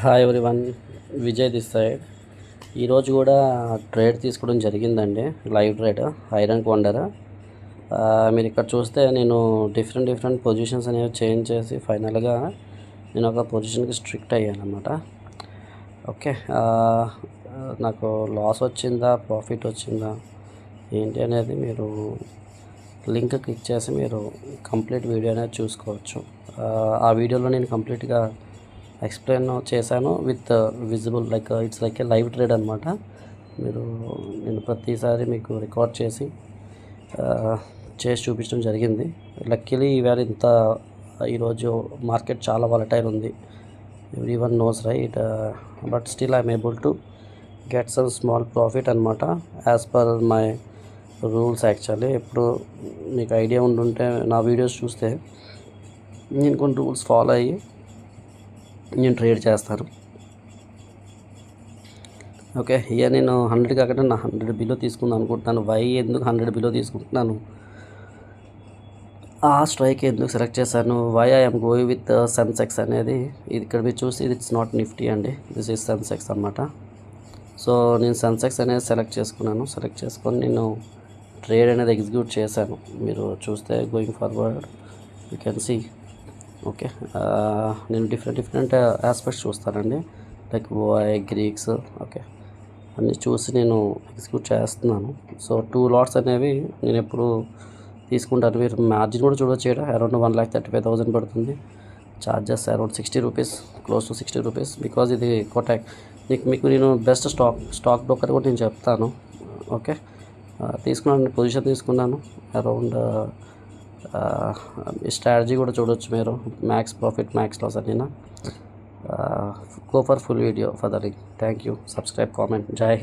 Hi everyone, Vijay this side. ఈరోజు కూడా trade తీసుకోవడం జరిగిందండి, లైవ్ ట్రేడ్ ఐరన్ కొండర. మీరు ఇక్కడ చూస్తే నేను డిఫరెంట్ పొజిషన్స్ అనేవి చేంజ్ చేసి ఫైనల్గా నేను ఒక పొజిషన్కి స్ట్రిక్ట్ అయ్యాను అనమాట. ఓకే, నాకు లాస్ వచ్చిందా ప్రాఫిట్ వచ్చిందా ఏంటి అనేది మీరు లింక్ క్లిక్ చేసి మీరు కంప్లీట్ వీడియో అనేది చూసుకోవచ్చు. ఆ వీడియోలో నేను కంప్లీట్గా ఎక్స్ప్లెయిన్ చేశాను with visible, it's like A live trade అనమాట. నేను ప్రతిసారి మీకు రికార్డ్ చేసి చూపించడం జరిగింది. లక్కీలీ ఈవేళ ఈరోజు మార్కెట్ చాలా వాలటైల్ ఉంది, everyone knows right. But still I'm able to get some small profit అనమాట, as per my rules. Actually ఎప్పుడు మీకు ఐడియా ఉండుంటే నా వీడియోస్ చూస్తే నేను కొన్ని రూల్స్ ఫాలో అయ్యి నేను ట్రేడ్ చేస్తాను. ఓకే, ఇక నేను 100 కాకుండా నా 100 బిలో తీసుకుందాం అనుకుంటున్నాను. ఎందుకు 100 బిలో తీసుకుంటున్నాను, ఆ స్ట్రైక్ ఎందుకు సెలెక్ట్ చేశాను, why I'm going with Sensex అనేది. ఇది ఇక్కడ మీరు చూసి ఇట్స్ నాట్ నిఫ్టీ అండి, దిస్ ఈజ్ సెన్సెక్స్ అనమాట. సో నేను సెన్సెక్స్ అనేది సెలెక్ట్ చేసుకొని నేను ట్రేడ్ అనేది ఎగ్జిక్యూట్ చేశాను. మీరు చూస్తే going forward you can see. Okay, నేను డిఫరెంట్ ఆస్పెక్ట్స్ చూస్తానండి, లైక్ ఓఐ, గ్రీక్స్. ఓకే, అన్నీ చూసి నేను ఎగ్జిక్యూట్ చేస్తున్నాను. సో 2 లాట్స్ అనేవి నేను ఎప్పుడు తీసుకుంటాను. మీరు మార్జిన్ కూడా చూడొచ్చు, ఇక్కడ అరౌండ్ 1,35,000 పడుతుంది. Charges around 60 rupees, close to 60 rupees, because ఇది కోటాక్. మీకు నేను బెస్ట్ స్టాక్ బ్రోకర్ కూడా నేను చెప్తాను. ఓకే, పొజిషన్ తీసుకున్నాను అరౌండ్. స్ట్రాటజీ కూడా చూడొచ్చు మీరు, మ్యాక్స్ ప్రాఫిట్ మ్యాక్స్ లాస్ అని. Go for full video for the link. Thank you. Subscribe, comment. జై హింద్.